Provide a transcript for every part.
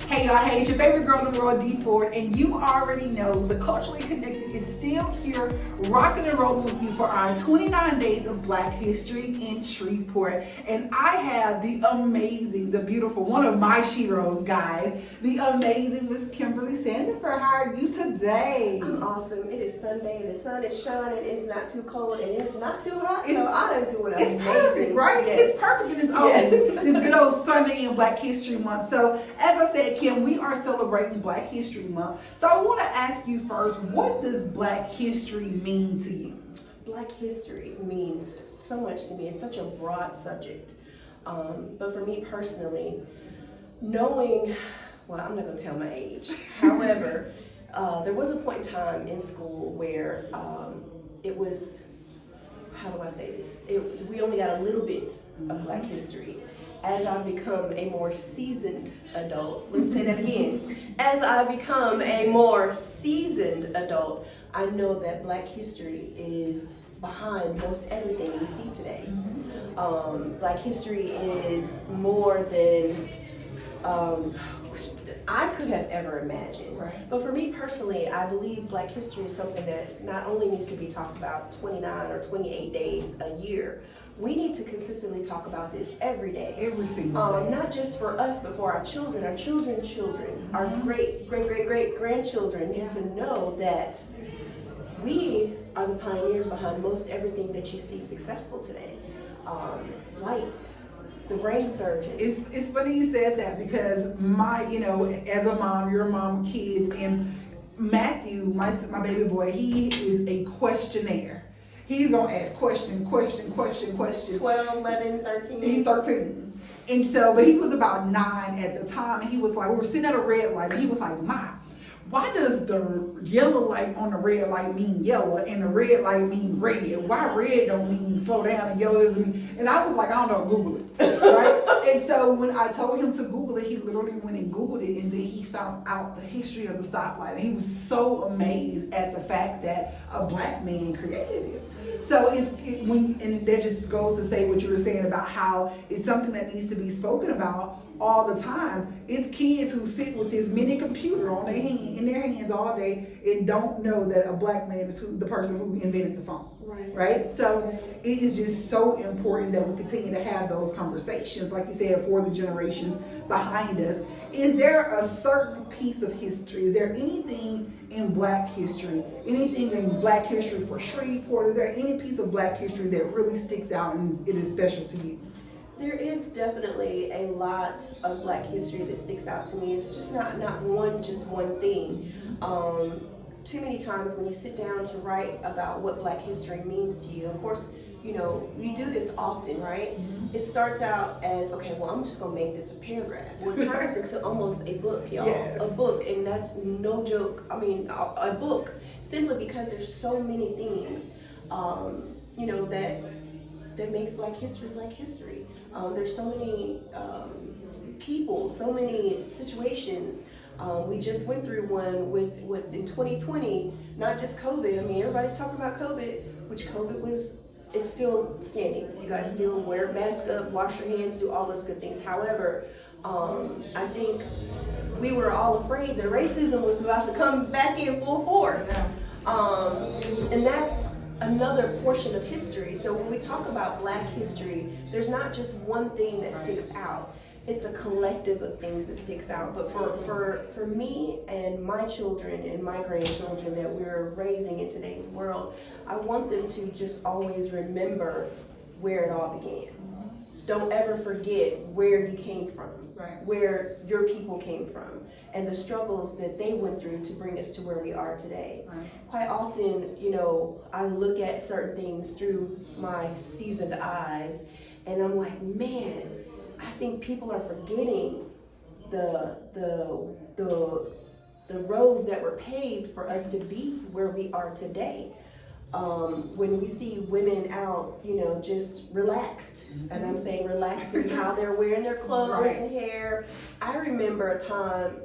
Hey y'all, hey, it's your favorite girl in the world, D Ford, and you already know the Culturally Connected is still here, rocking and rolling with you for our 29 days of Black History in Shreveport. And I have the amazing, the beautiful, one of my sheroes, guys, the amazing Miss Kimberly Sandifer. How are you today? I'm awesome. It is Sunday, the sun is shining, it's not too cold, and it's not too hot, so I am doing amazing. It's perfect, right? Yes. It's perfect in its own. Yes. This good old Sunday in Black History Month. So, as I said, Kim, we are celebrating Black History Month. So I want to ask you first, what does Black history mean to you? Black history means so much to me. It's such a broad subject. But for me personally, knowing, well, I'm not going to tell my age. However, there was a point in time in school where it was, how do I say this? We only got a little bit of Black history. As I become a more seasoned adult, let me say that again. As I become a more seasoned adult, I know that Black history is behind most everything we see today. Black history is more than I could have ever imagined. Right. But for me personally, I believe Black history is something that not only needs to be talked about 29 or 28 days a year. We need to consistently talk about this every day. Every single day. Not just for us, but for our children, our children's children, our great grandchildren need to know that we are the pioneers behind most everything that you see successful today. Lights, the brain surgeon. It's funny you said that because as a mom, you're a mom of kids, and Matthew, my baby boy, he is a questionnaire. He's gonna ask question. 12, 11, 13. He's 13. And so, but he was about 9 at the time, and he was like, we were sitting at a red light, and he was like, Ma, why does the yellow light on the red light mean yellow and the red light mean red? Why red don't mean slow down and yellow doesn't mean? And I was like, I don't know, Google it, right? And so when I told him to Google it, he literally went and Googled it, and then he found out the history of the stoplight. And he was so amazed at the fact that a Black man created it. So and that just goes to say what you were saying about how it's something that needs to be spoken about all the time. It's kids who sit with this mini computer in their hands all day and don't know that a Black man is the person who invented the phone. Right? So it is just so important that we continue to have those conversations, like you said, for the generations behind us. Is there a certain piece of history? Is there anything in Black history, anything in Black history for Shreveport? Is there any piece of Black history that really sticks out and it is special to you? There is definitely a lot of Black history that sticks out to me. It's just not one thing. Too many times when you sit down to write about what Black history means to you, of course, we do this often, right? It starts out as, okay, well, I'm just gonna make this a paragraph. Well, it turns into almost a book, y'all. Yes. A book, and that's no joke. I mean, a book, simply because there's so many things, that makes Black history Black history. There's so many people, so many situations. We just went through one with in 2020, not just COVID. I mean, everybody's talking about COVID, which COVID is still standing. You guys still wear a mask up, wash your hands, do all those good things. However, I think we were all afraid that racism was about to come back in full force. And that's another portion of history. So when we talk about Black history, there's not just one thing that sticks out. It's a collective of things that sticks out. But for me and my children and my grandchildren that we're raising in today's world, I want them to just always remember where it all began. Don't ever forget where you came from, where your people came from, and the struggles that they went through to bring us to where we are today. Quite often, I look at certain things through my seasoned eyes, and I'm like, man, I think people are forgetting the roads that were paved for us to be where we are today. When we see women out, just relaxed, and I'm saying relaxed in how they're wearing their clothes and hair. I remember a time,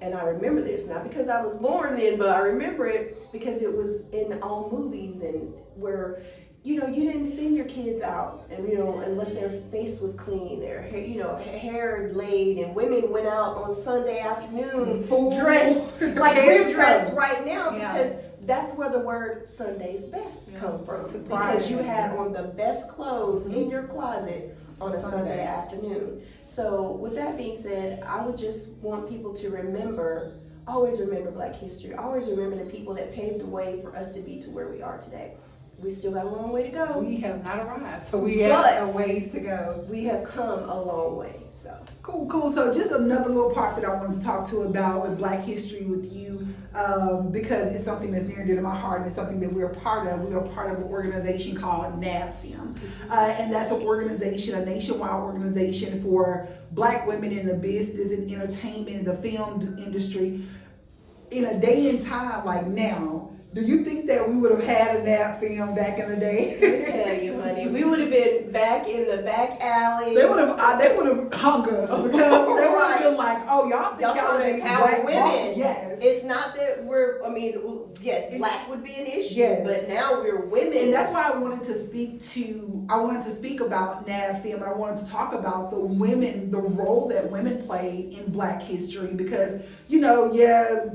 and I remember this not because I was born then, but I remember it because it was in all movies and where you know, you didn't send your kids out, and you know, unless their face was clean, their hair, you know, hair laid, and women went out on Sunday afternoon dressed like we're dressed right now, because that's where the word Sunday's best come from, because you had on the best clothes in your closet on a Sunday afternoon. So with that being said, I would just want people to remember, always remember Black history, always remember the people that paved the way for us to be to where we are today. We still got a long way to go. We have not arrived, so we have a ways to go. We have come a long way, so. Cool. So just another little part that I wanted to talk to about with Black history with you, because it's something that's near and dear to my heart, and it's something that we're a part of. We are part of an organization called NABFIM, and that's an organization, a nationwide organization for Black women in the business and entertainment and the film industry. In a day and time like now, do you think that we would have had a NABFIM back in the day? I tell you, honey, we would have been back in the back alley. They would have hung us, because they would have been like, "Oh, y'all think y'all are Black women?" Yes. It's not that yes, Black would be an issue, yes, but now we're women, and that's why I wanted to speak about NABFIM. I wanted to talk about the women, the role that women play in Black history, because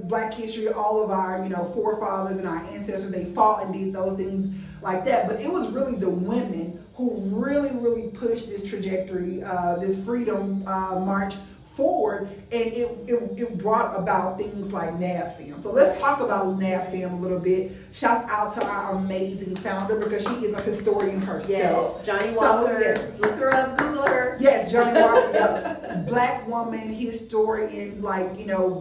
Black history, all of our forefathers and our ancestors, they fought and did those things like that, but it was really the women who really pushed this trajectory, this freedom march forward, and it brought about things like NABFIM. So let's talk about NABFIM a little bit. Shouts out to our amazing founder, because she is a historian herself. Yes, Johnny Walker. Yes. Look her up, Google her. Yes, Johnny Walker, Black woman historian,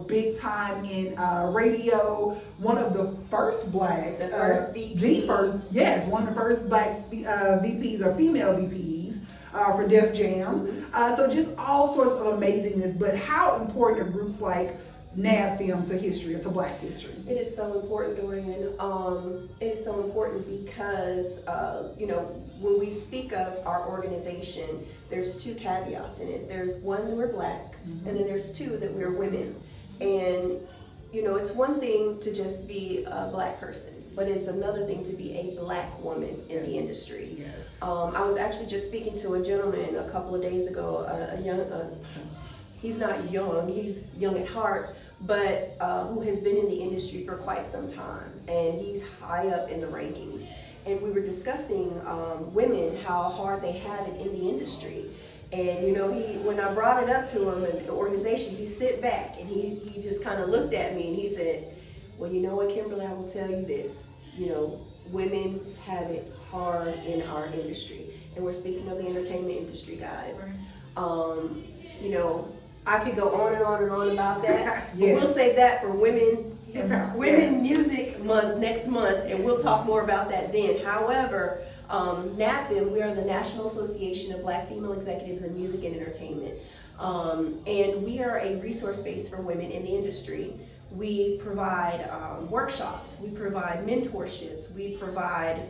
big time in radio. One of the first Black, one of the first Black VPs or female VPs. For Def Jam. So just all sorts of amazingness. But how important are groups like NABFIM to history, or to Black history? It is so important, Dorian. It is so important because, when we speak of our organization, there's two caveats in it. There's one, that we're Black, and then there's two, that we're women. And, it's one thing to just be a Black person, but it's another thing to be a Black woman in the industry. Yes. I was actually just speaking to a gentleman a couple of days ago, he's not young, he's young at heart, but who has been in the industry for quite some time, and he's high up in the rankings. And we were discussing women, how hard they have it in the industry. And when I brought it up to him in the organization, he sit back and he just kind of looked at me and he said, "Well, you know what, Kimberly, I will tell you this, women have it hard in our industry." And we're speaking of the entertainment industry, guys. Right. I could go on and on and on about that. But we'll save that for Women Music Month next month, and we'll talk more about that then. However, NABFIM, we are the National Association of Black Female Executives in Music and Entertainment. And we are a resource base for women in the industry. We provide workshops, we provide mentorships, we provide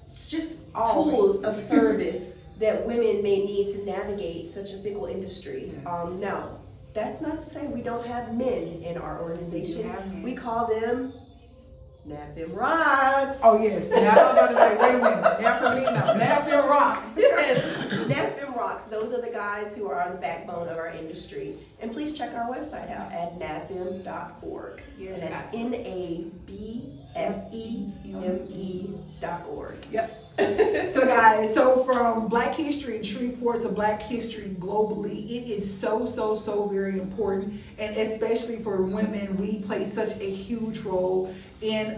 just tools of service that women may need to navigate such a fickle industry. Yes. Now, that's not to say we don't have men in our organization. We call them NABFIM Rocks. Oh yes, now I'm about to say, wait a minute, NABFIM Rocks. Yes, NABFIM Rocks. Those are the guys who are the backbone of our industry. And please check our website out at nabfem.org. Yes, and that's NABFEME.org. Yep. So guys, from Black history in Shreveport to Black history globally, it is so very important, and especially for women, we play such a huge role in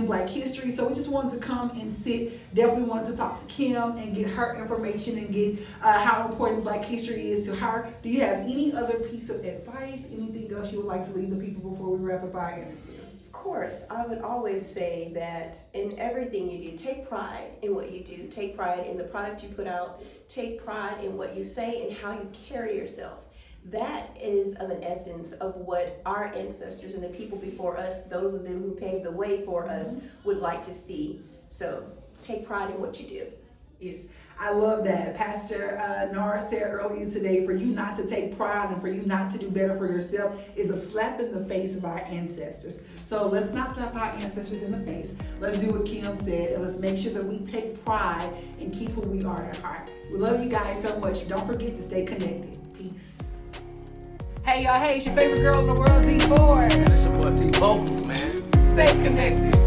Black history. So we just wanted to come and sit. Definitely wanted to talk to Kim and get her information and get how important Black history is to her. Do you have any other piece of advice, anything else you would like to leave the people before we wrap up our interview? Of course, I would always say that in everything you do, take pride in what you do. Take pride in the product you put out. Take pride in what you say and how you carry yourself. That is of an essence of what our ancestors and the people before us, those of them who paved the way for us, would like to see. So take pride in what you do. Yes. I love that. Pastor Nara said earlier today, for you not to take pride and for you not to do better for yourself is a slap in the face of our ancestors. So let's not slap our ancestors in the face. Let's do what Kim said, and let's make sure that we take pride and keep who we are at heart. We love you guys so much. Don't forget to stay connected. Peace. Hey y'all, hey, it's your favorite girl in the world, D4. And it's your boy T Vocals, man. Stay connected.